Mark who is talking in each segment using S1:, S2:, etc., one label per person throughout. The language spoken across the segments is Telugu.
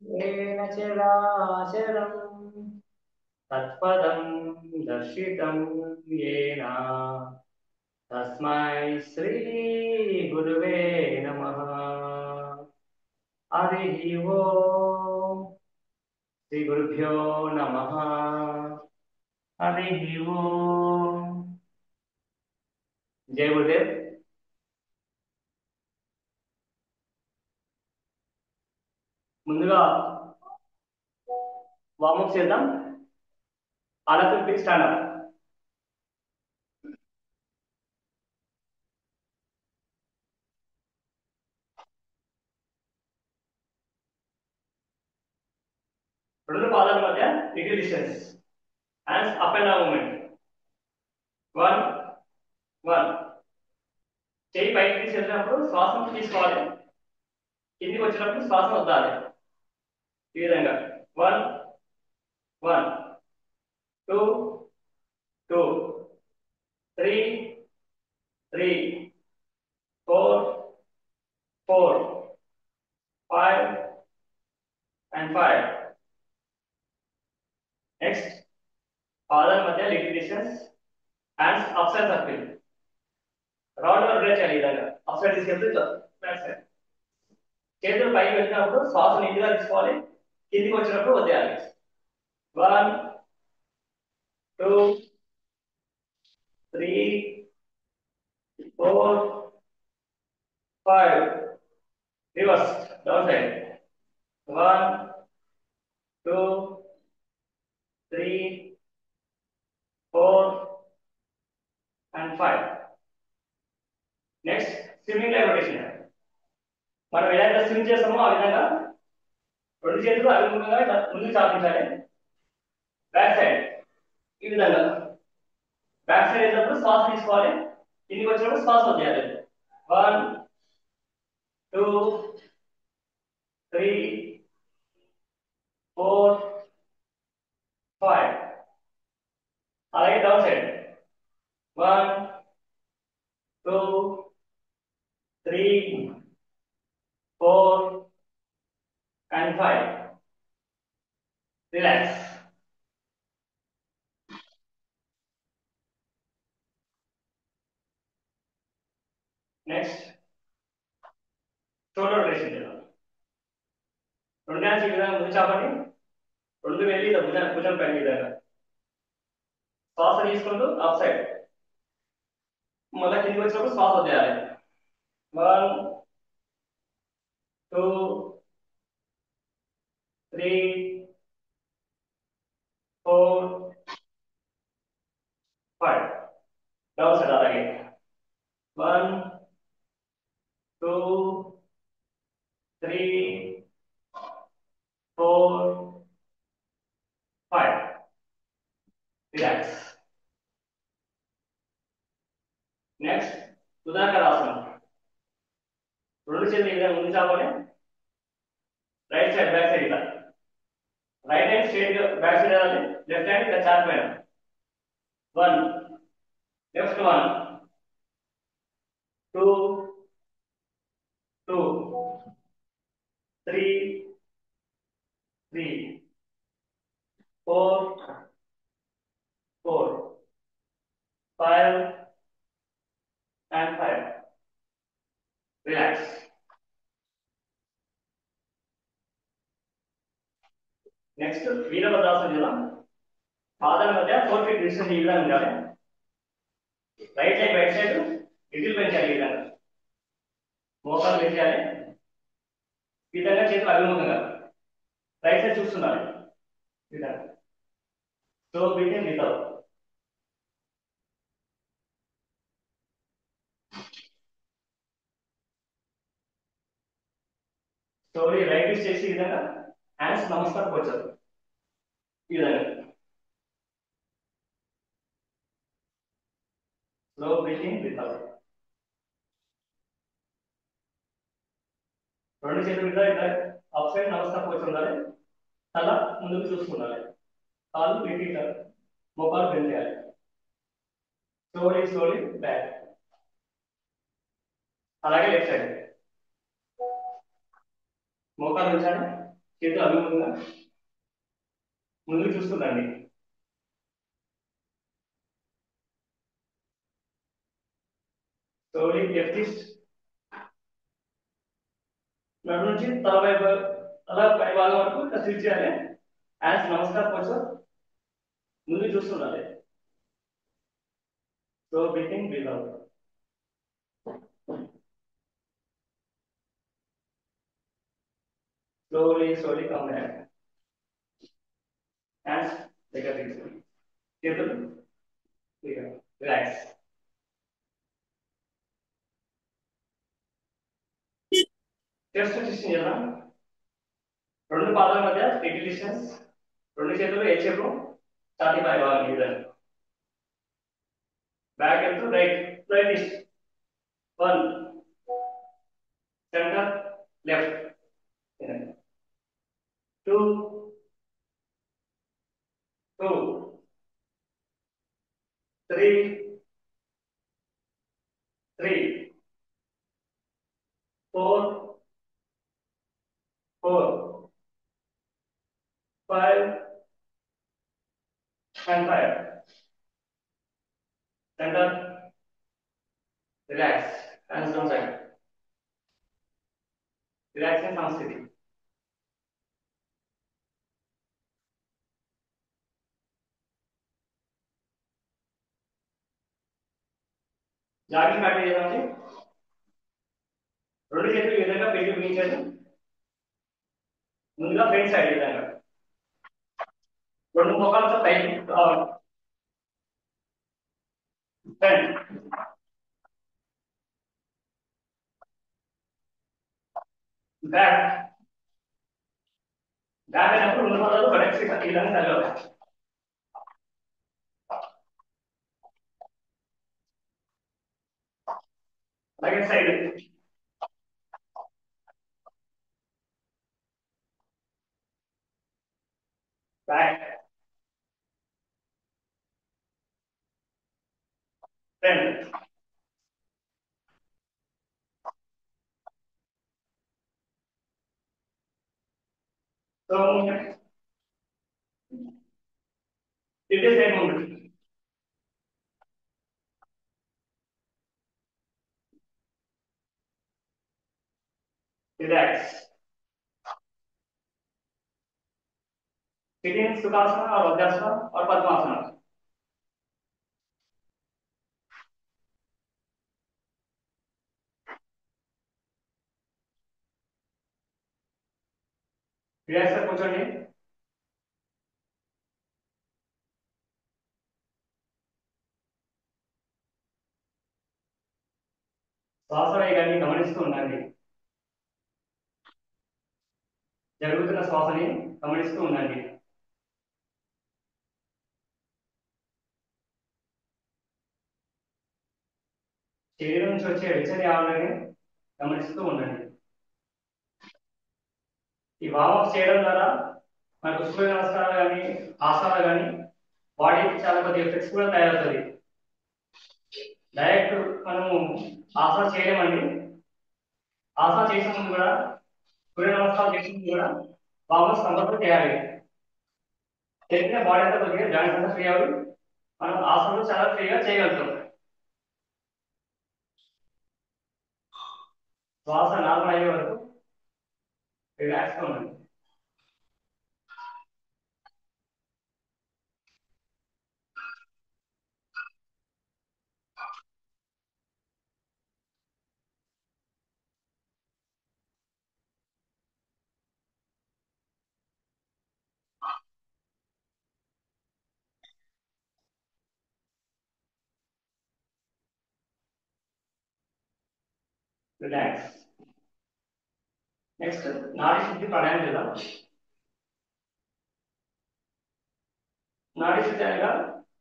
S1: येन चराचरं तत्पदं दर्शितं येन तस्मै श्रीगुरुवे नमः। हरिः ओम्। श्रीगुरुभ्यो नमः। हरिः ओम्। जय गुरुदेव। ముందుగా వార్మప్ చేద్దాం. All of you please stand up. రెండు పాదాల మధ్య equal distance. Hands up and down movement. 1 1. చేయి పైకి తీసుకెళ్ళినప్పుడు శ్వాసను తీసుకోవాలి, కిందికి వచ్చినప్పుడు శ్వాస వదలాలి. ఈ విధంగా 1 1 2 2 3 3 4 4 5 and 5. నెక్స్ట్ పాదాల మధ్య little distance. Hands up side circle. Round rotate చేయాలి. ఈ విధంగా అప్ సైడ్ తీసుకెళ్తే బ్యాక్ సైడ్. చేతులు పైకి వెళ్ళినప్పుడు శ్వాస నీట్గా తీసుకోవాలి, కిందికి వచ్చినప్పుడు వదిలేయాలి. 1 2 3 4 5. Reverse down side. 1 2 3 4 and 5. Next swimming line rotation. మనం ఎలా స్విమ్ చేస్తామో ఆ విధంగా రెండు చేతులు అభిముఖంగా ముందుకు చాపించాలి. బ్యాక్ సైడ్ ఈ విధంగా బ్యాక్ సైడ్ వెళ్ళినప్పుడు శ్వాస తీసుకోవాలి, కిందికి వచ్చినప్పుడు శ్వాస వదిలేయాలి. 1 2 3 4 5. అలాగే down side 1 2 3 4 and 5. Relax. Next shoulder rotation చేద్దాం. రెండు హ్యాండ్స్ ఈ విధంగా ముందు చాపండి, రెండు వెళ్ళి భుజం భుజం పైన ఈ విధంగా శ్వాస తీసుకుంటూ అప్ సైడ్, మళ్ళీ కిందికి వచ్చినప్పుడు శ్వాస వదిలేయాలి. 1 2 3 4 5. డౌన్ సైడ్ అలాగే 1 2 3 4 5. రిలాక్స్. నెక్స్ట్ సుధాకరాసనం. రెండు చేతులు ఈ విధంగా ముందు చాపాలి, రైట్ సైడ్ బ్యాక్ సైడ్ ఇలా. Right hand straight back side వెళ్ళాలి, లెఫ్ట్ హ్యాండ్ ఇలా చాట్ పైన. 1 లెఫ్ట్ 1 2 2 3 3 4 4 5 and 5. రిలాక్స్. నెక్స్ట్ వీరభద్రాసనం చేద్దాం. పాదాల మధ్య 4 feet డిస్టెన్స్ ఈ విధంగా ఉండాలి. Right side right side little పెంచాలి. ఈ విధంగా మోకాలు పెంచాలి. ఈ విధంగా చేతులు అభిముఖంగా రైట్ సైడ్ చూస్తున్నారు. ఈ విధంగా so breathing without. Slowly right use చేసి ఈ విధంగా హ్యాండ్స్ నమస్కారం వచ్చారు. ఈ విధంగా స్లో బ్రీతింగ్ వితౌట్. రెండు చేతులు ఇట్లా ఇట్లా అప్ సైడ్ నమస్కారం వచ్చి ఉండాలి. తల ముందుకు చూసుకుండాలి. కాళ్ళు ఇట్లా మోకాలు బెండ్ చేయాలి. Slowly slowly back. అలాగే లెఫ్ట్ సైడ్ మోకాలు ఉంచాలి, చేతులు అభిముఖంగా ముందుకు చూస్తుందండి. స్లోలీ లెఫ్ట్ ఈస్ట్ నడు నుంచి తల పై భాగం వరకు ఇట్లా స్విచ్ చేయాలి. హ్యాండ్స్ నమస్కారం కొంచెం ముందు చూస్తుండాలి. Slow breathing, breath out. Slowly come back. Hands దగ్గర తీసుకోండి, చేతులు రిలాక్స్. చెస్ట్ ట్విస్టింగ్ చేద్దాం. రెండు పాదాల మధ్య స్టిక్ డిస్టెన్స్, రెండు చేతులు ఏ చేతులు ఛాతీ పై భాగం మీద. బ్యాక్ వెళ్తూ right right east 1 centre left 2 2 3 3 4 4 5 and 5 center relax hands down side relax in samskriti. Jogging practice చేద్దామండి. రెండు చేతులు ఈ విధంగా పెట్టి బిగించారు. ముందుగా ఫ్రంట్ సైడ్ విధంగా రెండు మోకాలతో పైకి రావాలి. ఫ్రంట్ బ్యాక్ బ్యాక్ అయినప్పుడు రెండు మోకాలు కరెక్ట్ ఈ విధంగా తగ్గవాలి. అలాగే side back front so movement it is side movement. Relax sitting Sukhasana और वज्रासन और पद्मासन. रिलैक्स कर కూర్చోండి. శ్వాస వేగాన్ని గమనిస్తూ ఉండండి. జరుగుతున్న శ్వాసని గమనిస్తూ ఉండండి. శరీరం నుంచి వచ్చే వెచ్చని ఆవరణని గమనిస్తూ ఉండండి. ఈ వామప్ చేయడం ద్వారా మనకు సూర్య నమస్కారాలు కానీ ఆసనాలు కానీ బాడీకి చాలా కొద్దిగా ఫ్లెక్సిబుల్ తయారవుతుంది. డైరెక్ట్ మనము ఆసన చేయలేమండి. ఆసన చేసే ముందు కూడా సూర్య నమస్కారం చేసే ముందు కూడా వామప్స్ కంపల్సరీ చేయాలి. చేస్తే బాడీ అంతా కొద్దిగా జాయింట్స్ అంతా ఫ్రీ అవ్వి మనం ఆసనాలు చాలా ఫ్రీగా చేయగలుగుతాం. శ్వాస నార్మల్ అయ్యే వరకు రిలాక్స్గా ఉండండి. రిలాక్స్. నెక్స్ట్ నాడీ శుద్ధి ప్రాణాయామం చేద్దాం. నాడీ శుద్ధి అనగా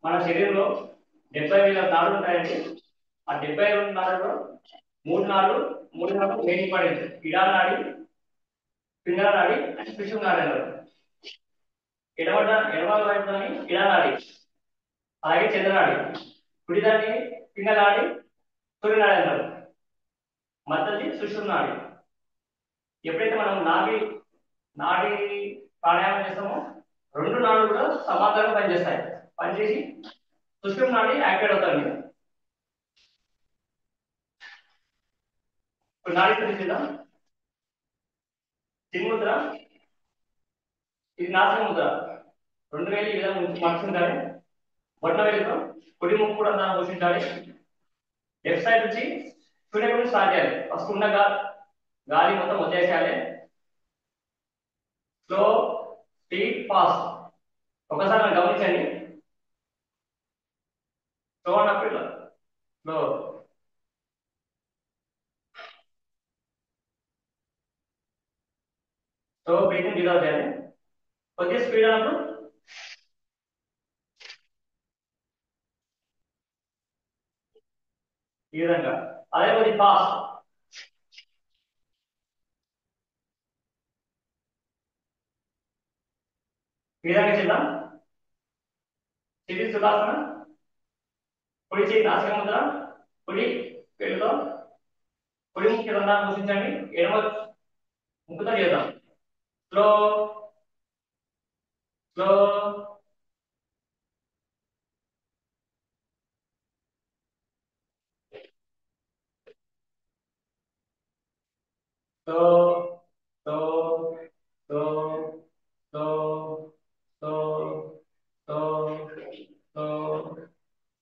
S1: మన శరీరంలో 70,000 నాడులు ఉంటాయండి. ఆ 72 నాడుల్లో మూడు నాడులు మెయిన్ ఇంపార్టెంట్. ఇడా నాడి, పింగళ నాడి అండ్ సుషుమ్నా నాడి అన్నారు. ఎడమ వైపుని ఇడా నాడి, అలాగే చంద్రనాడి. కుడిదాన్ని పింగళ నాడి, సూర్యనాడి అన్నారు. మధ్యది సుషుమ్నా నాడి. ఎప్పుడైతే మనం నాడి ప్రాణాయామం చేస్తామో రెండు నాడులు కూడా సమాంతరంగా పనిచేస్తాయి. పనిచేసి సుషుమ్నా నాడి యాక్టివేట్ అవుతుంది. ఇప్పుడు నాడి తెలిసిందా? చిన్ముద్ర, ఇది నాసిక ముద్ర. రెండు వేలు ఈ విధంగా మర్చుంటాలి. బొట్ట వేలుతో కుడి ముక్కు కూడా దాన్ని పోషించాలి. లెఫ్ట్ సైడ్ నుంచి సూర్య గురించి స్టార్ట్ చేయాలి. ఫస్ట్ ఉన్న గాలి మొత్తం వచ్చేసేయాలి. Slow, speed, fast. ఒకసారి మనం గమనించండి. స్లో అన్నప్పుడు ఇట్లా స్లో, స్లో బ్రీతింగ్ వితౌట్ చేయాలి. కొద్దిగా స్పీడ్ అన్నప్పుడు ఈ విధంగా. అదే కొద్దిగా ఫాస్ట్ ఈ విధంగా చేద్దాం. ఇది సుఖాసన. కుడి చేయి నాసిక ముద్ర, కుడి వేలుతో కుడి ముక్కు రంధ్రాన్ని మూసించండి. ఎడమ ముక్కుతో చేద్దాం. Slow, slow, slow, slow, slow, slow, slow, slow, slow,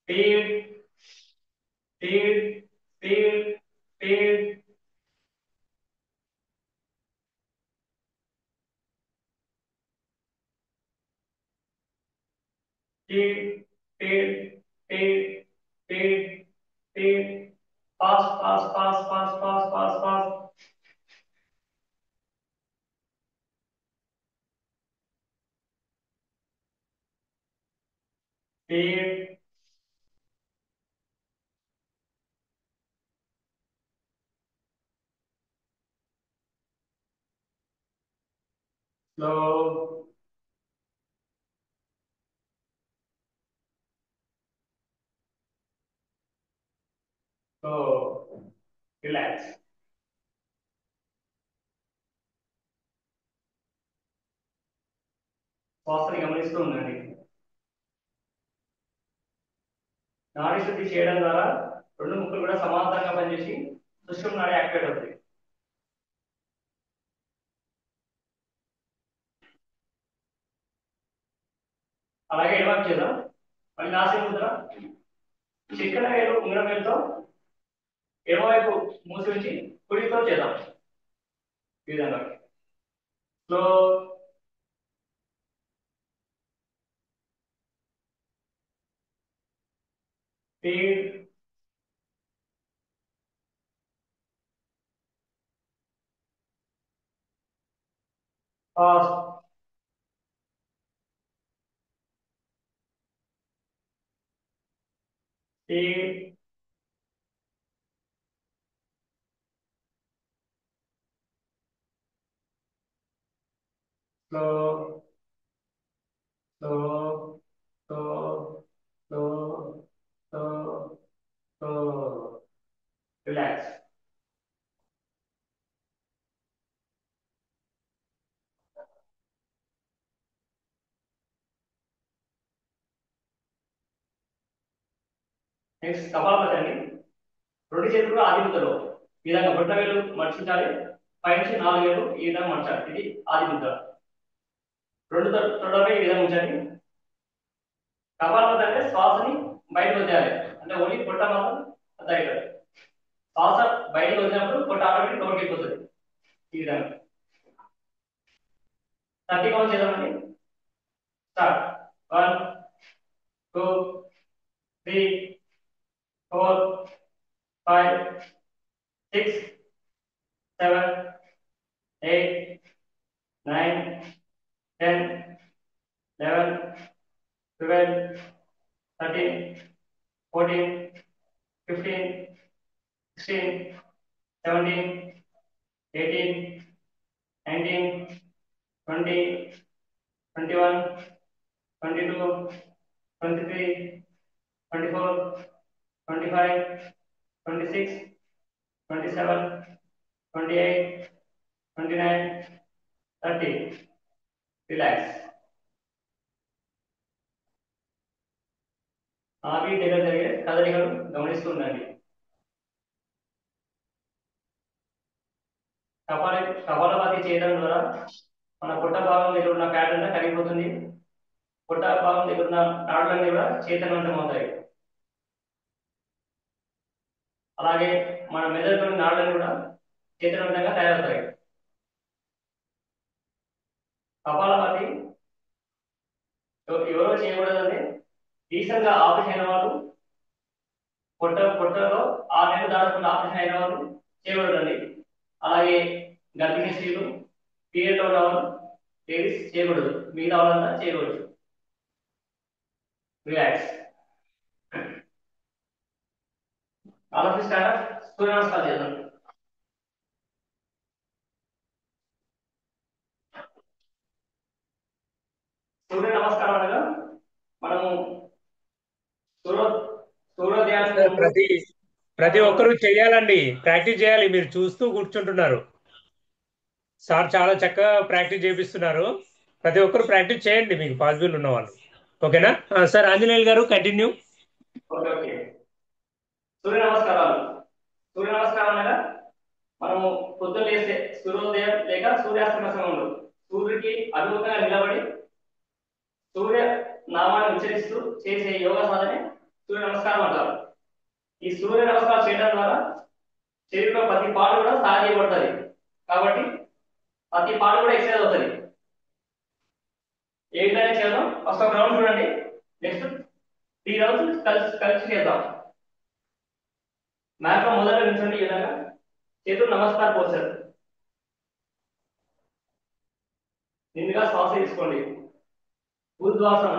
S1: speed, speed, speed, speed, speed, speed, speed, speed, speed, fast, fast, fast, fast, fast, fast, fast, speed, slow, slow, relax. శ్వాసని గమనిస్తూ ఉండండి. నాడీ శుద్ధి చేయడం ద్వారా రెండు ముక్కులు కూడా సమాంతరంగా పనిచేసి సుషుమ్నా నాడి యాక్టివేట్ అవుతుంది. అలాగే ఎడమకు చేద్దాం. మళ్ళీ నాసిక ముద్ర, చిక్కన వేలు ఉంగరం వేలుతో ఎడమవైపు మూసి ఉంచి కుడితో చేద్దాం. ఈ విధంగా slow, speed, fast, speed, slow, slow, slow, slow, slow, slow, relax. Next Kapalbhati అండి. రెండు చేతులు ఆది ముద్రలో ఈ విధంగా బొట్ట వేలు మర్చించాలి. పైనుంచి 4 వేలు ఈ విధంగా మర్చాలి. ఇది ఆది ముద్ర. రెండు తొడలపై ఈ విధంగా ఉంచండి. కపాలపతి అంటే శ్వాసని బయటకు వదిలేయాలి. అంటే ఓన్లీ పొట్ట మాత్రం తగ్గాలి. శ్వాస బయటకు వదిలినప్పుడు పొట్ట ఆటోమేటిక్ లోపలికి వెళ్ళిపోతుంది. ఈ విధంగా 30 కౌంట్ చేద్దామండి. స్టార్ట్. 1, 2, 3, 4, 5, 6, 7, 8, 9, 10, 11, 12, 13, 14, 15, 16, 17, 18, 19, 20, 21, 22, 23, 24, 25, 26, 27, 28, 29, 30. రిలాక్స్. ఆవి దగ్గర జరిగే కదలికలు గమనిస్తూ ఉండండి. కపాలభాతి చేయడం ద్వారా మన పొట్ట భాగం దగ్గర ఉన్న ఫ్యాట్ అంతా కరిగిపోతుంది. పొట్ట భాగం దగ్గర ఉన్న నాడులన్నీ కూడా చైతన్యవంతం అవుతాయి. అలాగే మన మెదడులోని నాడులన్నీ కూడా చైతన్యవంతంగా తయారవుతాయి. కపాలభాతి ఎవరో చేయకూడదంటే రీసెంట్ గా ఆపరేషన్ అయిన వాళ్ళు, పొట్టలో 6 నెలలు దాటుకున్న ఆపరేషన్ అయిన వాళ్ళు చేయకూడదండి. అలాగే గర్భిణీ స్త్రీలు, పీరియడ్ లో ఉన్న వాళ్ళు, లేడీస్ చేయకూడదు. మిగతా వాళ్ళంతా చేయకూడదు. Relax. All of start. Surya Namaskaram చేద్దాం. సూర్య నమస్కారం అనగా మనము సూర్య సూర్యోదయానికి
S2: సార్,
S1: ముందు
S2: ప్రతి ఒక్కరూ చేయాలండి, ప్రాక్టీస్ చేయాలి. మీరు చూస్తూ కూర్చుంటున్నారు. సార్ చాలా చక్కగా ప్రాక్టీస్ చేపిస్తున్నారు. ప్రతి ఒక్కరు ప్రాక్టీస్ చేయండి, మీకు పాసిబుల్ ఉన్న వాళ్ళు. ఓకేనా సార్? ఆంజనేయులు గారు కంటిన్యూ.
S1: Okay okay. సూర్య నమస్కారాలు. సూర్య నమస్కారం అనగా మనము పొద్దున్న లేస్తే సూర్యోదయం లేక సూర్యాస్తమ సమయంలో సూర్యుడికి అభిముఖంగా నిలబడి సూర్య నామాన్ని ఉచ్చరిస్తూ చేసే యోగా సాధనే సూర్య నమస్కారం అంటారు. ఈ సూర్య నమస్కారం చేయడం ద్వారా శరీరంలో ప్రతి పార్ట్ కూడా సాగజేయబడుతుంది. కాబట్టి ప్రతి పార్ట్ కూడా ఎక్సర్సైజ్ అవుతుంది. ఏ విధంగా చేద్దాం? ఫస్ట్ ఒక రౌండ్ చూడండి. నెక్స్ట్ 3 రౌండ్స్ కలిసి కలిసి చేద్దాం. మ్యాప్ లో మొదట నిల్చోండి. ఈ విధంగా చేతులు నమస్కార పోస్టర్. నిండుగా శ్వాస తీసుకోండి. ఉద్వాసన.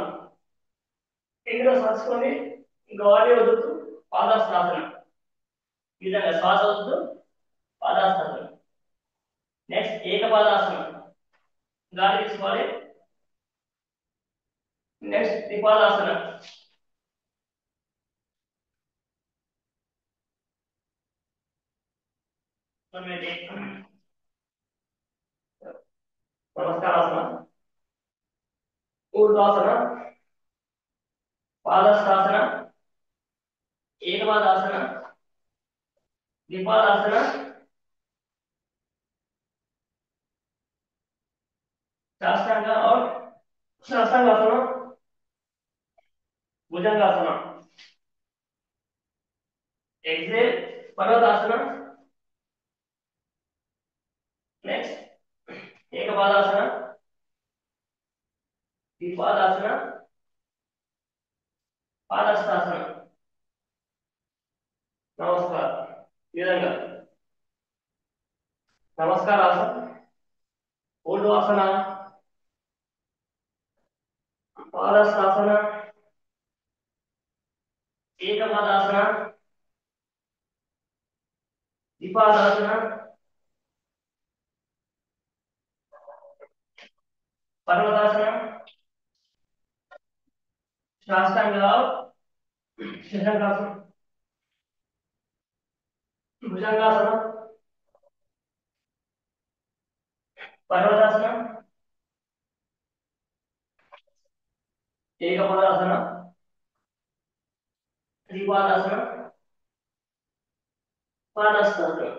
S1: నిండుగా శ్వాసకోండి. గాలి వదులుతూ పాదాసనాసన. ఈ విధంగా శ్వాస వదులుతూ పాదాసనాసన. నెక్స్ట్ ఏకపాదాసనం. గాలి తీసుకోవాలి. నెక్స్ట్ త్రిపాదాసన. నమస్కారాసన. ఊర్ధ్వాసన. పాదస్థాసన. ఏకపాదాసన. ద్విపాదాసన. साष्टांग और शास्त्रांगासन. भुजंगासन. एक्सेल पर्वतासन. नेक्स्ट एकपादासन. द्विपादासन. पादस्थासन. नमस्कार. ఈ విధంగా నమస్కార ఆసన, ఊర్ధ్వాసన, పాదస్థాసన, ఏకపాదాసన, ద్విపాదాసన, पर्वतासन, साष्टांग और शशंकासन. भुजंगासन. पर्वतासन. एकपदासन. त्रिपादासन. पादस्थासन.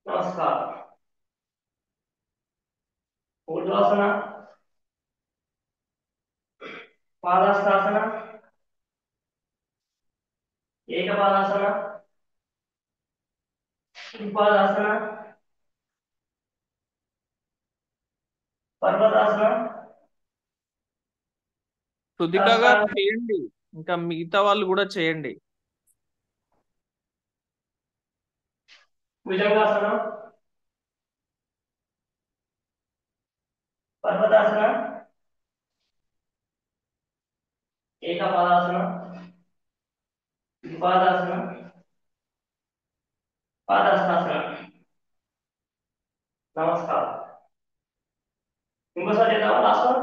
S1: नमस्कार. ऊर्ध्वासन. पादस्थासन. एकपादासन. त्रिपादासन. पर्वतासन.
S3: సుధిక గారు
S1: साष्टांग.
S3: చేయండి, ఇంకా మిగతా వాళ్ళు కూడా చేయండి.
S1: भुजंगासन. पर्वतासन. एकपादासन. द्विपादासन. पादस्थासन. नमस्कार. इंकोसाరి చేద్దామా? Last one.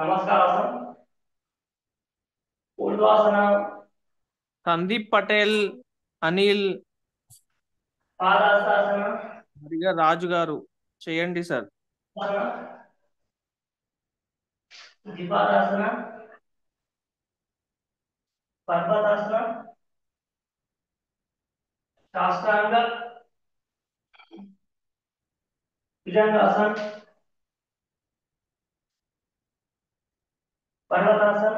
S1: నమస్కారాసనం. ఊర్ధ్వాసన.
S3: సందీప్ పటేల్, అనిల్,
S1: పాదాస్తాసన,
S3: మరిగా రాజు గారు చేయండి సార్.
S1: ద్విపాదాసన, పర్వతాసన, సాష్టాంగ భుజంగాసన, పర్వతాసన,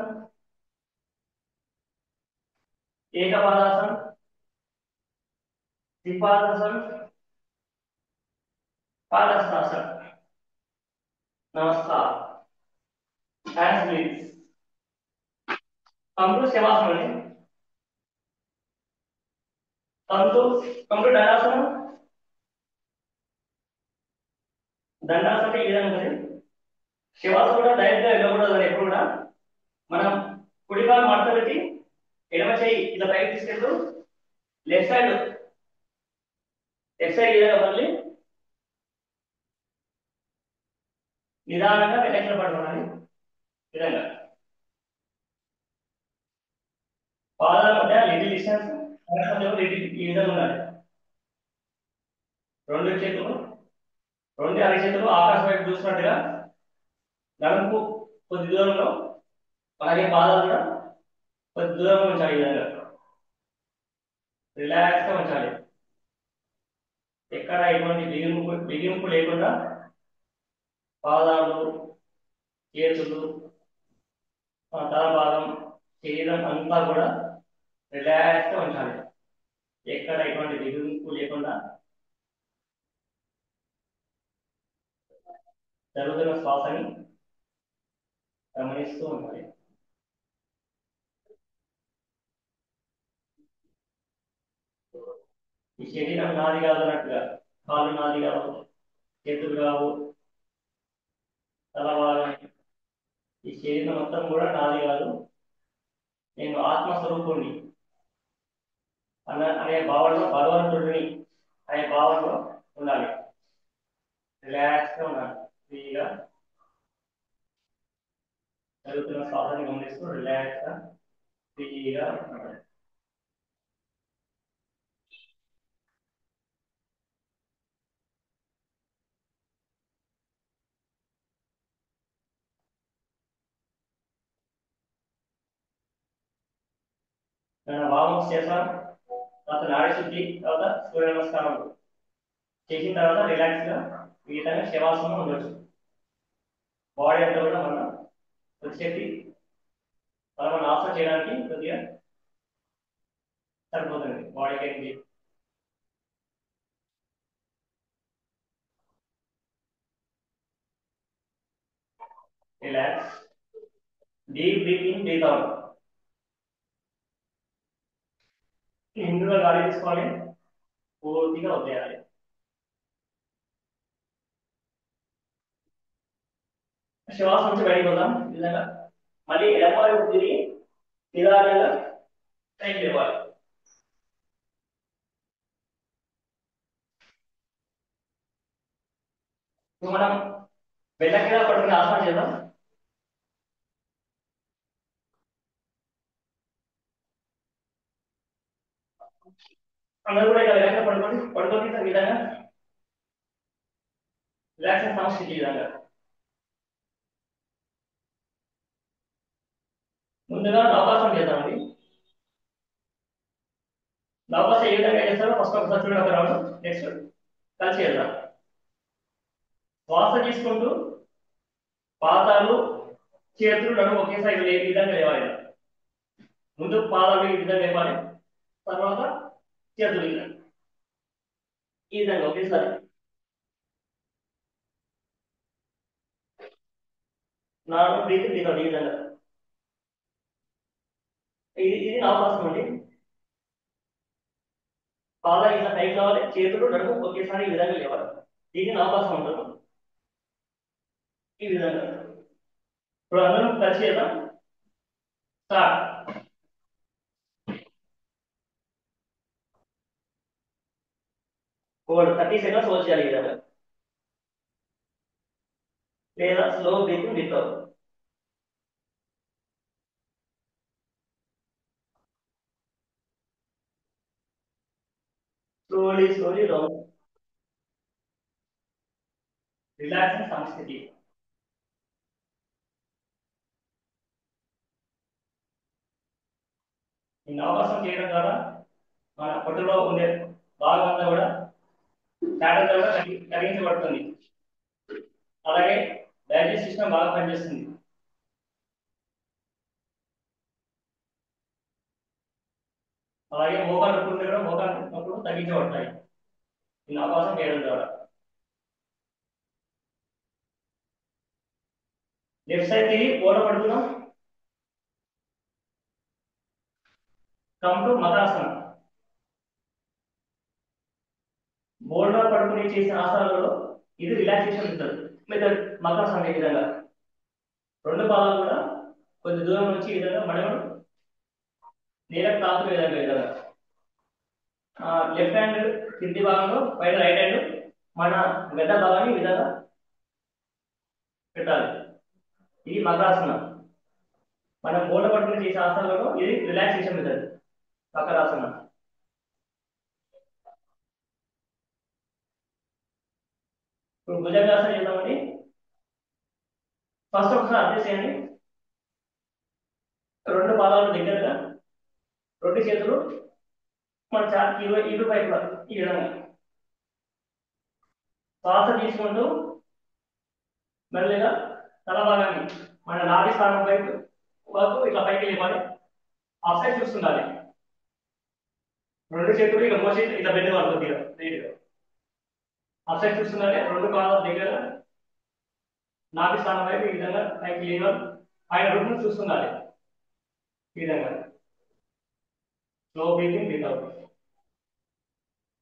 S1: ఏకపాదాసన, ద్విపాదాసన, పాదస్తాసన. नमस्कार. Hands please. Come to Shavasana. Come to Dandasana. Dandasana అంటే ఈ విధంగా ఉంటుంది. శివాసన కూడా డైరెక్ట్ గా వెళ్ళకూడదు. ఎప్పుడు కూడా మనం కుడి కాలు మడత పెట్టి ఎడమ చేయి ఇలా పైకి తీసుకెళ్తూ లెఫ్ట్ సైడ్ ఈ విధంగా మళ్ళీ నిదానంగా వెనక్కి పడుకోవాలి. ఈ విధంగా పాదాల మధ్య లిటిల్ డిస్టెన్స్ ఈ విధంగా ఉండాలి. రెండు అరిచేతులు ఆకాశం వైపు చూసినట్టుగా నడుము కొద్ది దూరంలో, అలాగే పాదాలు కూడా కొద్ది దూరంలో ఉంచాలి. ఈ విధంగా రిలాక్స్ గా ఉంచాలి. ఎక్కడ ఎటువంటి బిగింపు లేకుండా పాదాలు, చేతులు, తల భాగం, శరీరం అంతా కూడా రిలాక్స్ గా ఉంచాలి. ఎక్కడ ఎటువంటి బిగింపు లేకుండా జరుగుతున్న శ్వాసని గమనిస్తూ ఉండాలి. ఈ శరీరం నాది కాదు అన్నట్టుగా, కాళ్ళు నాది కావు, చేతులు కావు, తల భాగం, ఈ శరీరం మొత్తం కూడా నాది కాదు, నేను ఆత్మస్వరూపుణ్ణి అనే భావనలో, భగవంతుడిని అనే భావనలో ఉండాలి. రిలాక్స్ గా ఉండాలి. ఫ్రీగా జరుగుతున్న శ్వాసని గమనిస్తూ రిలాక్స్ గా ఫ్రీగా ఉండాలి. వామప్ చేసాం, తర్వాత నాడి శుద్ధి, తర్వాత సూర్య నమస్కారం చేసిన తర్వాత రిలాక్స్ గా ఈ విధంగా శవాసనం ఉండొచ్చు. బాడీ అంతా కూడా మనం కొద్దిసేపు మనం ఆసనం చేయడానికి కొద్దిగా సరిపోతుంది. బాడీకి ఏంటి relax, deep breathe in, breathe out. ఇందులో గాలి తీసుకోవాలి, పూర్తిగా వదిలేయాలి. శ్వాస నుంచి బయటకు వద్దాం. ఈ విధంగా మళ్ళీ ఎడమ వైపు తిరిగి నిదానంగా పైకి లేవాలి. ఇప్పుడు మనం బెల్ల కింద పడుకుని ఆసనం చేద్దాం. అందరూ కూడా ఇలా విధంగా పడుకొని ఈ విధంగా రిలాక్సేషన్ సమస్య ఈ విధంగా ముందుగా నవకాశం చేద్దామండి. నవకాశం ఏ విధంగా చేస్తారో ఫస్ట్ ఒకసారి చూడండి. ఒక రౌండ్ నెక్స్ట్ కలిసి చేద్దాం. శ్వాస తీసుకుంటూ పాదాలు, చేతులు, నడుము ఒకేసారి ఈ విధంగా లేవాలి. ముందు పాదాలు ఈ విధంగా లేవాలి, తర్వాత చేతులు ఈ విధంగా ఒకేసారి. నాలుగు బ్రీత్ ఈ విధంగా. ఇది నవకాశం అండి. పాదాలు ఇట్లా పైకి రావాలి, చేతులు, నడుము ఒకేసారి ఈ విధంగా లేవాలి. దీన్ని నవకాశం ఉంటుంది. ఈ విధంగా ఇప్పుడు అందరం కలిసి చేద్దాం. స్టార్ట్. 30 సెకండ్స్ హోల్డ్ చేయాలి. ఈ విధంగా లేదా slow breathing without. Slowly slowly down. Relaxing samskriti. ఈ నవకాశం చేయడం ద్వారా మన పొట్టులో ఉండే భాగం అంతా కూడా ఫ్యాట్ అంతా కూడా కరిగించబడుతుంది. అలాగే డైజెస్ట్ సిస్టమ్ బాగా పనిచేస్తుంది. అలాగే మోకాలు నొప్పులు కూడా మోకాలు నొప్పులు తగ్గించబడతాయి ఈ నవకాశం చేయడం ద్వారా. లెఫ్ట్ సైడ్ తిరిగి బోర్డు పడుతున్నాం. కమ్ టు మకరాసనం. బోర్డులో పడుకుని చేసే ఆసనాలలో ఇది రిలాక్సేషన్ ఉంటుంది. మెథడ్ మకరాసనం ఈ విధంగా రెండు పాదాలు కూడా కొద్ది దూరం నుంచి ఈ విధంగా మడమలు నేలకు తాకు విధంగా లెఫ్ట్ హ్యాండ్ కింది భాగంలో పైన రైట్ హ్యాండ్ మన మెడ భాగాన్ని ఈ విధంగా పెట్టాలి. ఇది మకరాసనం. మనం బోర్డు పడుకుని చేసే ఆసనాలలో ఇది రిలాక్సేషన్ మెథడ్ మకరాసనం. ఇప్పుడు భుజంగాసనం చేద్దామండి. ఫస్ట్ ఒకసారి అడ్జస్ట్ చేయండి. రెండు పాదాలు దగ్గరగా, రెండు చేతులు మన ఛాతీకి ఇరు వైపులా ఈ విధంగా శ్వాస తీసుకుంటూ మెల్లగా తల భాగాన్ని మన నాభి స్థానం వైపు వరకు ఇట్లా పైకి లేపాలి. ఆఫ్ సైడ్ చూస్తుండాలి. రెండు చేతులు ఇక మోచేతి ఇట్లా బెండ్ వాళ్ళు కొద్దిగా నీట్గా ఆఫ్ సైడ్ చూస్తుండాలి. రెండు పాదాల దగ్గర నాభి స్థానం వైపు ఈ విధంగా పైకి లేవాలి. పైన రెండు చూస్తుండాలి. ఈ విధంగా స్లో బ్రీతింగ్ బ్రీత్ అవుట్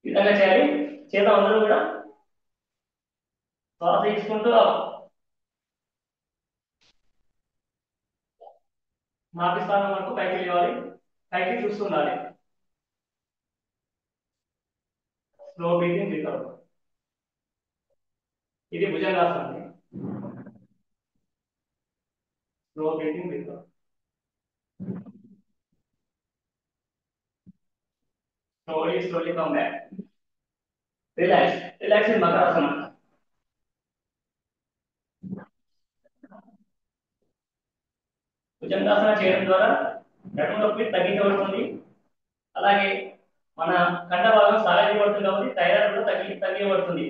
S1: ఈ విధంగా చేయాలి. చేద్దాం అందరూ కూడా. శ్వాస తీసుకుంటూ నాభి స్థానం వరకు పైకి లేవాలి. పైకి చూస్తుండాలి. Slow breathing breath out. ఇది భుజంగాసనం. Slow breathing breath out. Slowly come back. Relax in Makarasana. Bhujangasana చేయడం ద్వారా నడుము నొప్పి తగ్గించబడుతుంది. అలాగే మన కండ భాగం సాగబడుతుంది కాబట్టి థైరాయిడ్ కూడా తగ్గించబడుతుంది.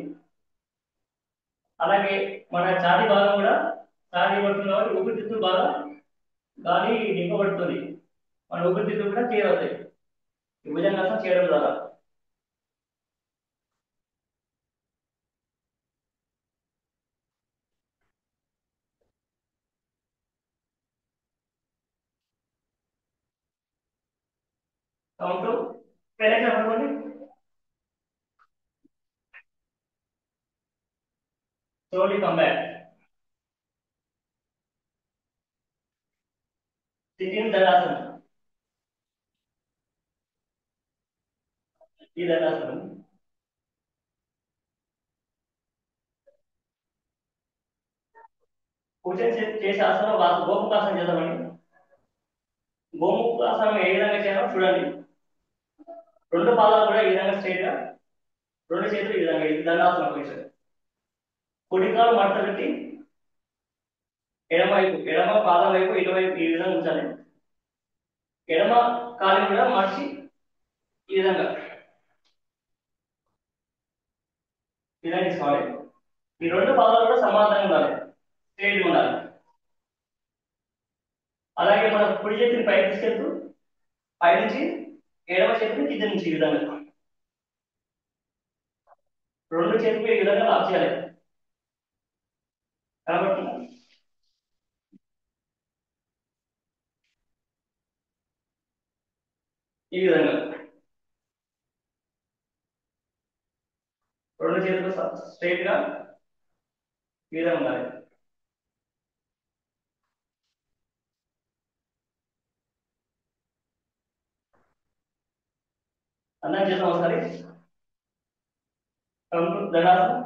S1: అలాగే మన ఛాతీ భాగం కూడా సాగబడుతుంది కాబట్టి ఊపిరితిత్తులు బాగా గాలి నింపబడుతుంది. మన ఊపిరితిత్తులు కూడా క్లియర్ అవుతాయి ఈ భుజంగాసనం చేయడం ద్వారా. కౌంట్ పెరగా పడుకోండి. Slowly come back. Sitting Dandasana. ఈ దండాసనం. కూర్చొని చేసే ఆసనం గోముఖాసనం చేద్దామండి. గోముఖాసనం ఏ విధంగా చేయాలో చూడండి. రెండు పాదాలు కూడా ఈ విధంగా స్ట్రైట్ గా, రెండు చేతులు ఈ విధంగా, ఇది దండాసనం కూర్చొని కుడి కాలు మడత పెట్టి ఎడమ పాదం వైపు ఇటువైపు ఈ విధంగా ఉంచాలి. ఎడమ కాలు కూడా మార్చి ఈ విధంగా తీసుకోవాలి. ఈ రెండు పాదాలు కూడా సమానంగా ఉండాలి, స్ట్రైట్ ఉండాలి. అలాగే మన కుడి చేతిని పైకి తీసుకెళ్తూ పైనుంచి ఎడమ చేతిని కింద నుంచి ఈ విధంగా రెండు చేతులు ఈ విధంగా లాక్ చేయాలి. కాబట్టి ఈ విధంగా రెండు చేతులు స్ట్రైట్ గా ఈ విధంగా ఉండాలి. అందరం చేద్దాం ఒకసారి. దండాసనం.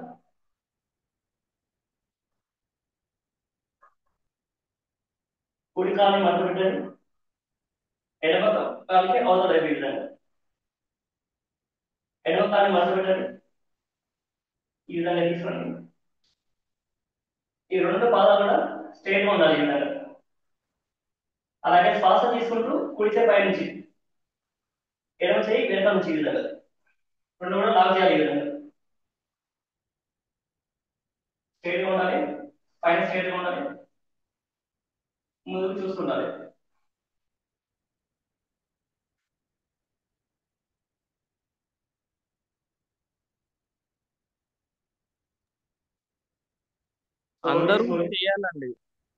S1: కుడి కాలుని మడత పెట్టండి. ఎడమ కాలుకి అవతల వైపు ఈ విధంగా ఎడమ కాలు మడత పెట్టండి. ఈ విధంగా తీసుకోండి. ఈ రెండు పాదాలు కూడా స్ట్రైట్ గా ఉండాలి ఈ విధంగా. అలాగే శ్వాస తీసుకుంటూ కుడి చేయి పై నుంచి, ఎడమ చేయి వెనక నుంచి ఈ విధంగా రెండు కూడా లాక్ చేయాలి. ఈ విధంగా స్ట్రైట్ గా ఉండాలి, పైన స్ట్రైట్ గా ఉండాలి, ముందుకు చూస్తుండాలి.
S3: అందరూ చేయాలండి,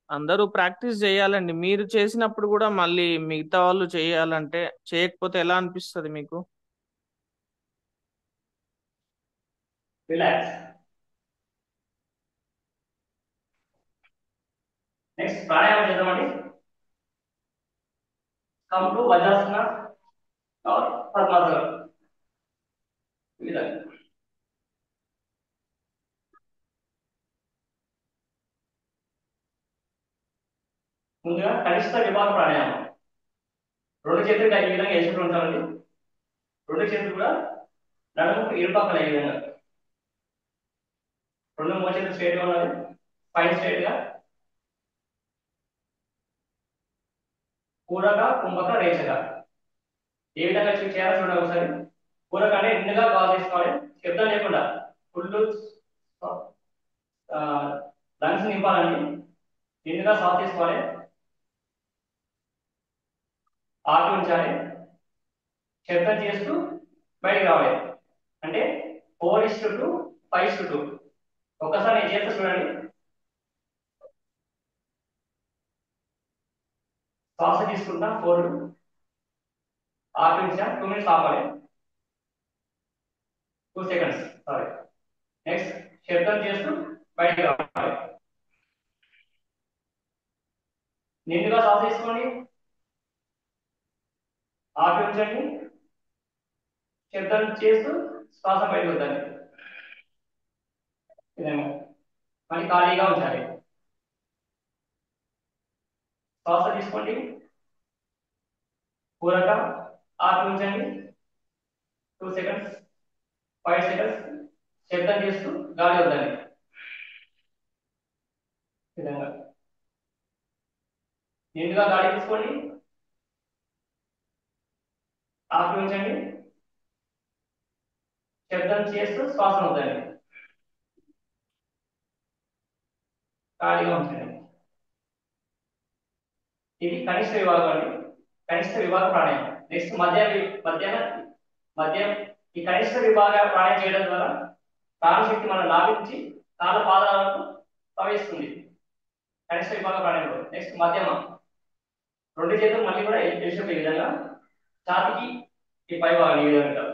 S3: అందరూ ప్రాక్టీస్ చేయాలండి. మీరు చేసినప్పుడు కూడా మళ్ళీ మిగతా వాళ్ళు చేయాలంటే, చేయకపోతే ఎలా అనిపిస్తుంది మీకు?
S1: రిలాక్స్. నెక్స్ట్ ప్రాణాయామం చేద్దామండి. కమ్ టు వజ్రాసన ఆర్ పద్మాసనం. ఈ విధంగా ముందుగా కనిష్ట విభాగ ప్రాణాయామం. రెండు చేతులు ఈ విధంగా వేసుకుంటూ ఉంటామండి. రెండు చేతులు కూడా నడుముకు ఇరుపక్కల ఈ విధంగా రెండు మోచేతులు స్ట్రైట్ గా ఉండాలి, పైన స్ట్రైట్ గా. పూరక కుంభక రేచక ఏ విధంగా చేయాలో చూడండి ఒకసారి. పూరక అంటే నిండుగా గాలి తీసుకోవాలి, శబ్దం లేకుండా ఫుల్ లంగ్స్ నింపాలండి. నిండుగా సాఫ్ తీసుకోవాలి, ఆపి ఉంచాలి, శబ్దం చేస్తూ బయటికి రావాలి. అంటే 4:2 5:2. ఒక్కసారి నేను చేస్తా చూడండి. శ్వాస తీసుకుంటా 4, ఆపి ఉంచా 2 minutes ఆపాలి, 2 seconds, సారీ. నెక్స్ట్ శబ్దం చేస్తూ బయటికి రావాలి. నిండుగా శ్వాస తీసుకోండి, ఆపి ఉంచండి, శబ్దం చేస్తూ శ్వాస బయటకు వద్దండి. విధంగా మళ్ళీ ఖాళీగా ఉంచాలి. శ్వాస తీసుకోండి, పూరక, ఆపి ఉంచండి 2 seconds, 5 seconds, శబ్దం చేస్తూ గాలి వద్దండి. విధంగా నిండుగా గాలి తీసుకోండి, ఆపి ఉంచండి, శబ్దం చేస్తూ శ్వాస వద్దండి, ఖాళీగా ఉంచండి. ఇది కనిష్ట విభాగం అండి, కనిష్ట విభాగ ప్రాణాయామం. నెక్స్ట్ మధ్య ఈ కనిష్ట విభాగ ప్రాణాయామం చేయడం ద్వారా ప్రాణశక్తి మనం లాభించి కాళ్ళ పాదాలకు ప్రవేశిస్తుంది కనిష్ట విభాగ ప్రాణాయామంలో. నెక్స్ట్ మధ్యమ, రెండు చేతులు మళ్ళీ కూడా ఎలిసినప్పుడు ఈ విధంగా ఛాతికి ఈ పై భాగం ఈ విధంగా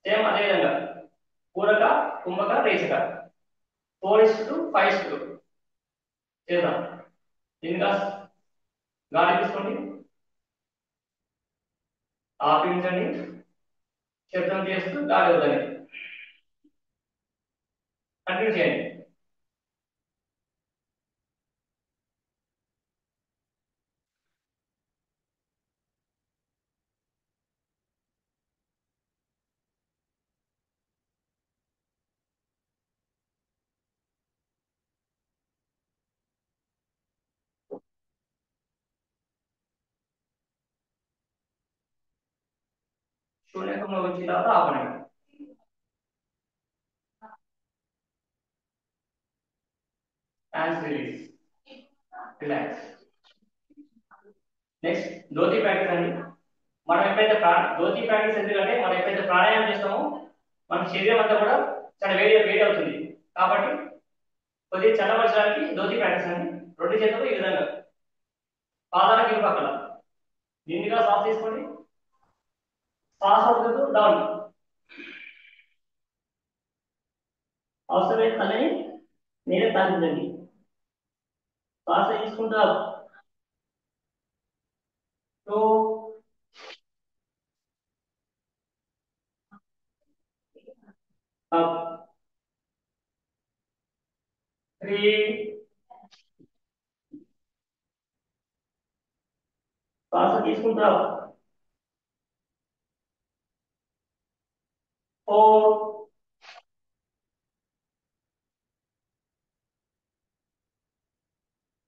S1: సేమ్ అదే విధంగా పూరక కుంభక రేచక 4:2 5:2 చేద్దాం. దీనిగా గాలి తీసుకోండి, ఆపి ఉంచండి, శబ్దం చేస్తూ గాలి వద్దండి. కంటిన్యూ చేయండి. శూన్యంలో వచ్చిన తర్వాత ఆపండి. Hands release, relax. Next dhoti practice అండి. మనం ఎప్పుడైతే ధోతి ప్రాక్టీస్ ఎందుకంటే మనం ఎప్పుడైతే ప్రాణాయామం చేస్తామో మన శరీరం అంతా కూడా చాలా వేడి వేడి అవుతుంది. కాబట్టి కొద్దిగా చల్లబరచడానికి ధోతి ప్రాక్టీస్ అండి. రెండు చేతులు ఈ విధంగా పాదాలకు ఇరుపక్కల నిండుగా శ్వాస తీసుకోండి, శ్వాస వదులుతూ డౌన్. అవసరమైన కళ్ళని నేనే తాకించండి. శ్వాస తీసుకుంటా 2 up, 3 శ్వాస తీసుకుంటా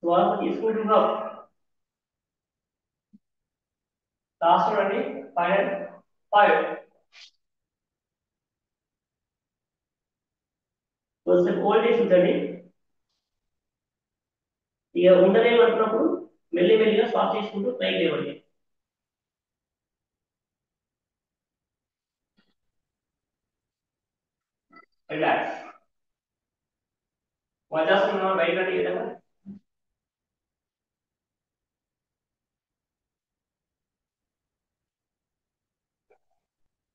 S1: శ్వాస తీసుకుంటున్నాం. లాస్ట్ చూడండి, ఫైనల్ 5. కొంచెం ఓల్డ్ చేసి ఉంచండి. ఇక ఉండలేమంటున్నప్పుడు మెల్లిమెల్లిగా శ్వాస తీసుకుంటూ పైకి లేవండి. రిలాక్స్. వజాసనం బయటకి ఈ విధంగా.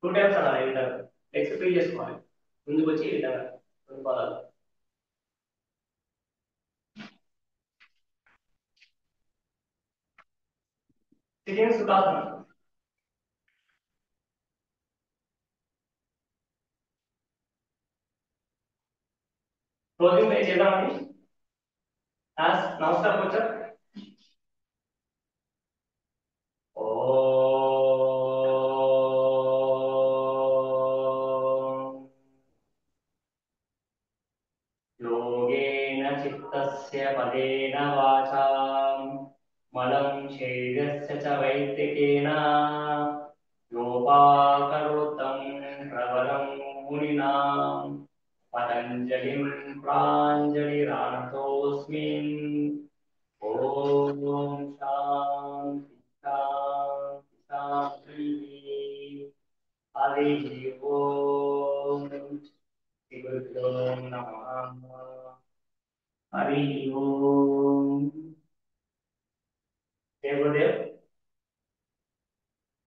S1: 2 టైమ్స్ అలా ఈ విధంగా లెగ్స్ ఫ్రీ చేసుకోవాలి. ముందుకు వచ్చి ఈ విధంగా 2 పాదాలు. సిట్టింగ్ సుఖాసనం. క్లోజింగ్ పే చేద్దామండి. నమస్కారం వచ్చారు. योगेन चित्तस्य पदेन वाचा मलं शरीरस्य च वैद्यकेन योपाकरोतं प्रवरं मुनिना पतञ्जलिं प्राञ्जलिरानतोऽस्मि। ॐ शान्ति शान्ति शान्तिः। हरिः ओम्। श्री गुरुभ्यो नमः। हरि ओम।